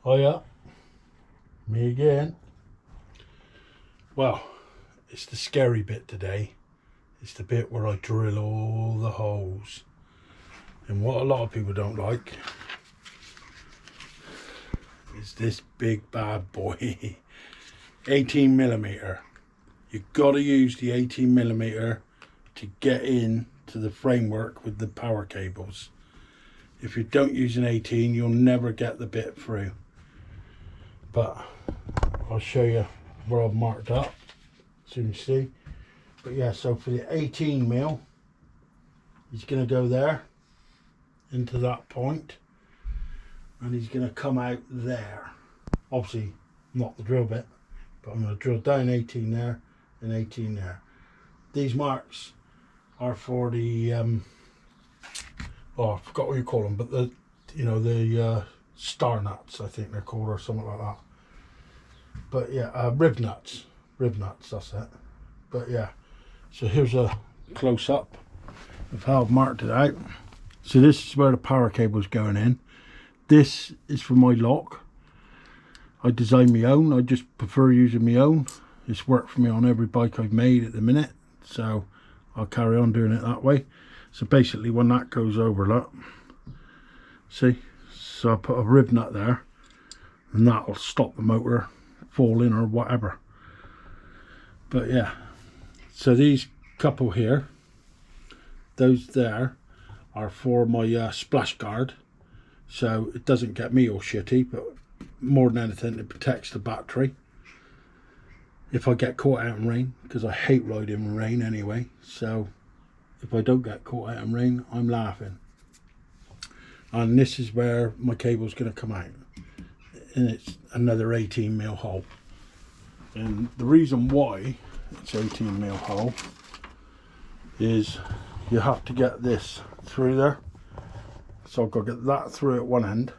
Oh yeah, me again. Well, it's the scary bit today. It's the bit where I drill all the holes. And what a lot of people don't like is this big bad boy. 18mm. You've got to use the 18mm to get in to the framework with the power cables. If you don't use an 18, you'll never get the bit through. But I'll show you where I've marked up so you can see. But yeah, so for the 18mm, he's going to go there into that point, and he's going to come out there. Obviously not the drill bit, but I'm going to drill down 18 there and 18 there. These marks are for the oh, I forgot what you call them, but the star nuts, I think they're called, or something like that. But yeah, rib nuts, that's it. But yeah, so here's a close-up of how I've marked it out. So this is where the power cable's going in. This is for my lock. I designed my own. I just prefer using my own. It's worked for me on every bike I've made at the minute, so I'll carry on doing it that way. So basically when that goes over, look, see, so I put a rib nut there, and that'll stop the motor falling or whatever. But yeah, so these couple here, those there are for my splash guard, so it doesn't get me all shitty, but more than anything it protects the battery if I get caught out in rain, because I hate riding in rain anyway. So if I don't get caught out in rain, I'm laughing. And this is where my cable's going to come out, and it's another 18mm hole. And the reason why it's 18mm hole is you have to get this through there. So I've got to get that through at one end,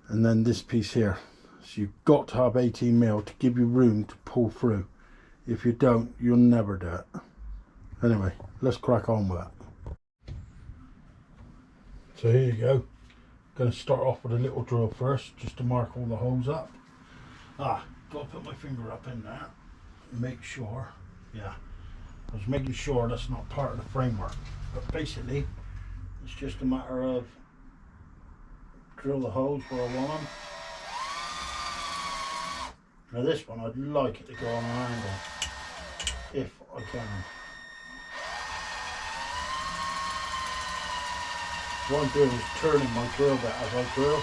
and then this piece here. So you've got to have 18mm to give you room to pull through. If you don't, you'll never do it. Anyway, let's crack on with it. So here you go. Going to start off with a little drill first, just to mark all the holes up. Got to put my finger up in there and make sure. Yeah, I was making sure that's not part of the framework. But basically, it's just a matter of drill the holes where I want them. Now this one, I'd like it to go on an angle, if I can. What I'm doing is turning my drill bit as I drill.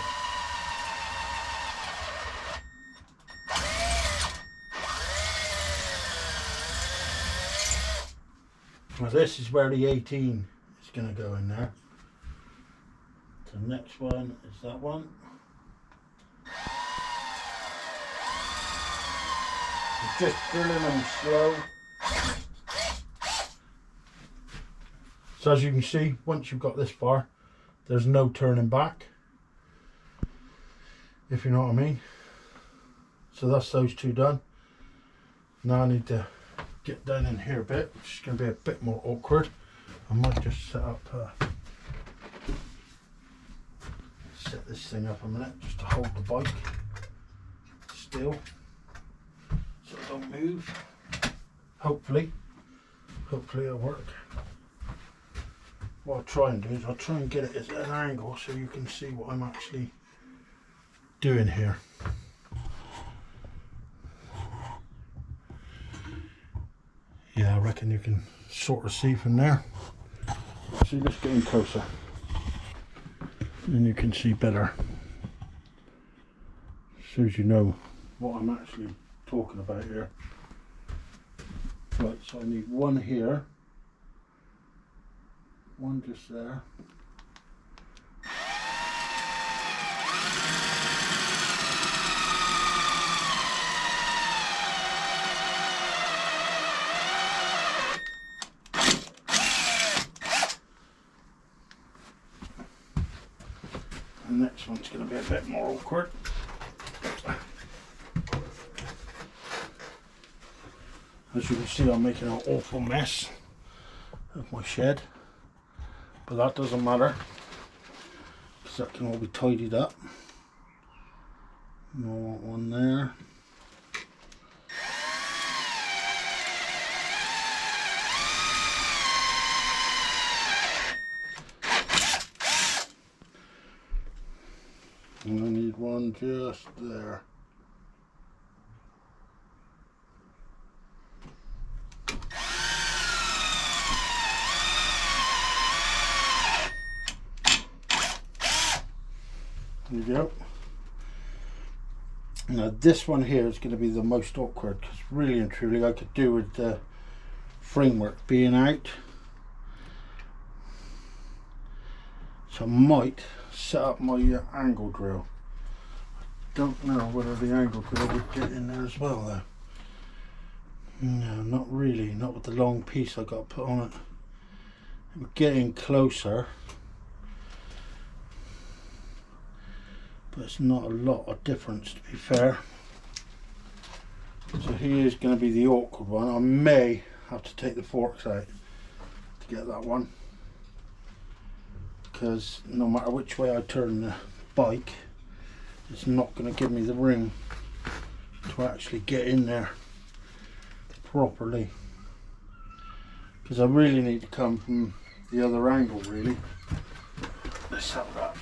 Now this is where the 18 is going to go in there. The next one is that one. Just drilling them slow. So as you can see, once you've got this far, there's no turning back, if you know what I mean. So that's those two done. Now I need to get down in here a bit, which is going to be a bit more awkward. I might just set this thing up a minute, just to hold the bike still, so it don't move. Hopefully it'll work. What I'll try and do is I'll try and get it at an angle so you can see what I'm actually doing here. Yeah, I reckon you can sort of see from there. See, let's get in closer and you can see better, so as you know what I'm actually talking about here. Right, so I need one here, one just there. The next one's going to be a bit more awkward. As you can see, I'm making an awful mess of my shed, but that doesn't matter because that can all be tidied up. More one there. And I need one just there. There you go. Now this one here is going to be the most awkward, because really and truly I could do with the framework being out. So I might set up my angle drill. I don't know whether the angle drill would get in there as well though. No, not really, not with the long piece I got to put on it. We're getting closer, but it's not a lot of difference to be fair. So here's going to be the awkward one. I may have to take the forks out to get that one, because no matter which way I turn the bike, it's not going to give me the room to actually get in there properly, because I really need to come from the other angle really. Let's have that.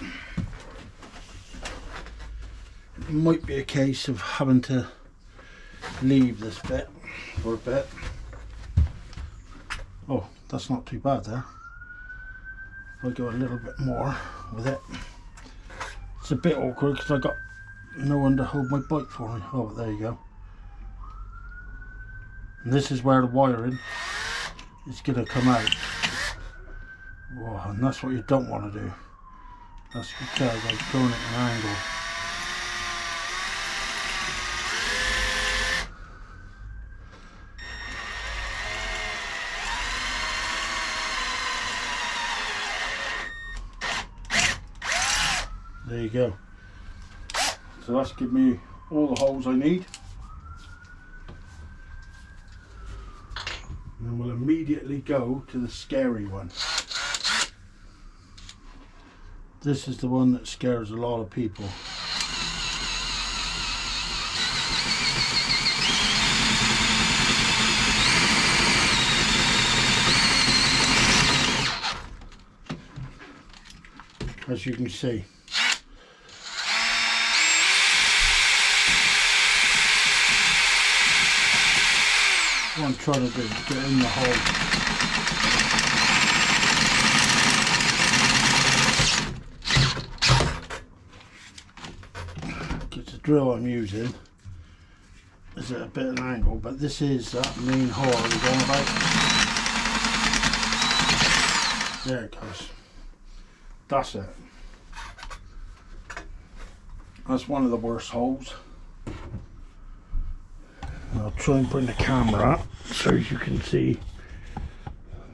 It might be a case of having to leave this bit for a bit. Oh, that's not too bad there. If I go a little bit more with it. It's a bit awkward because I got no one to hold my bike for me. Oh, there you go. And this is where the wiring is going to come out. Whoa, and that's what you don't want to do. That's because I've thrown it at an angle. There you go. So that's given me all the holes I need. And we'll immediately go to the scary one. This is the one that scares a lot of people. As you can see. What I'm trying to do is get in the hole. Because the drill I'm using is at a bit of an angle, but this is that main hole I was on about. There it goes. That's it. That's one of the worst holes. I'll try and bring the camera up so you can see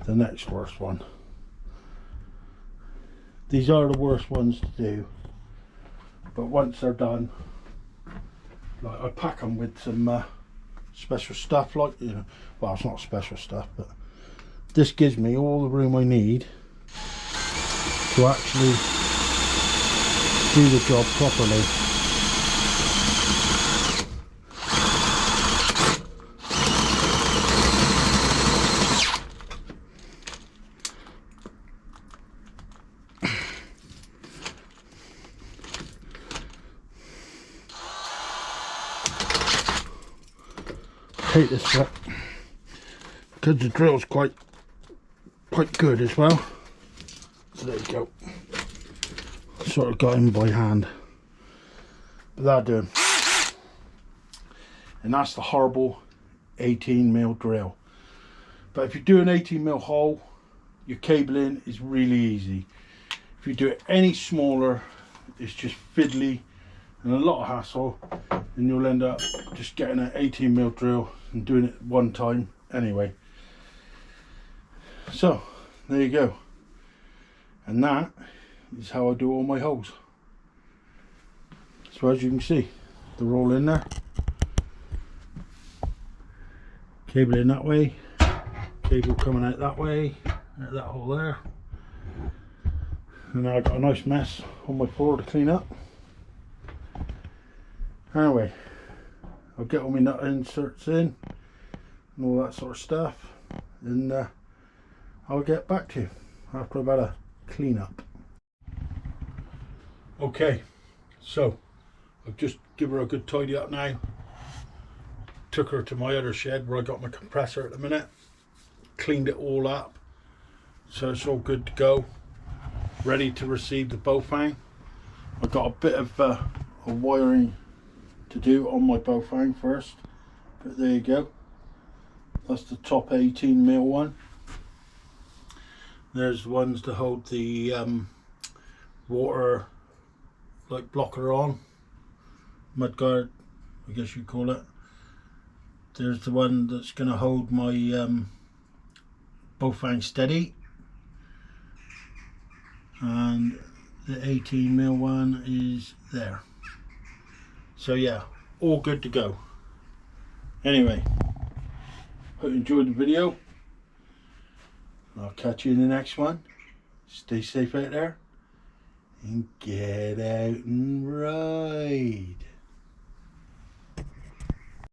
the next worst one. These are the worst ones to do, but once they're done, like I pack them with some special stuff, like, you know, well, it's not special stuff, but this gives me all the room I need to actually do the job properly. Take this bit because the drill's quite good as well. So there you go. Sort of got him by hand, but that'll do him. And that's the horrible 18mm drill. But if you do an 18mm hole, your cabling is really easy. If you do it any smaller, it's just fiddly and a lot of hassle, and you'll end up just getting an 18mm drill and doing it one time anyway. So there you go, and that is how I do all my holes. So as you can see, they're all in there. Cable in that way, cable coming out that way, out that hole there, and now I've got a nice mess on my floor to clean up. Anyway, I'll get all my nut inserts in and all that sort of stuff, and I'll get back to you after I've had a clean up. Okay, so I've just given her a good tidy up now. Took her to my other shed where I got my compressor at the minute. Cleaned it all up, so it's all good to go. Ready to receive the bowfang. I've got a bit of wiring to do on my bowfang first, but there you go. That's the top 18mm one. There's ones to hold the water like blocker on, mudguard I guess you call it. There's the one that's going to hold my bowfang steady, and the 18mm one is there. So yeah, all good to go. Anyway, hope you enjoyed the video. I'll catch you in the next one. Stay safe out there and get out and ride.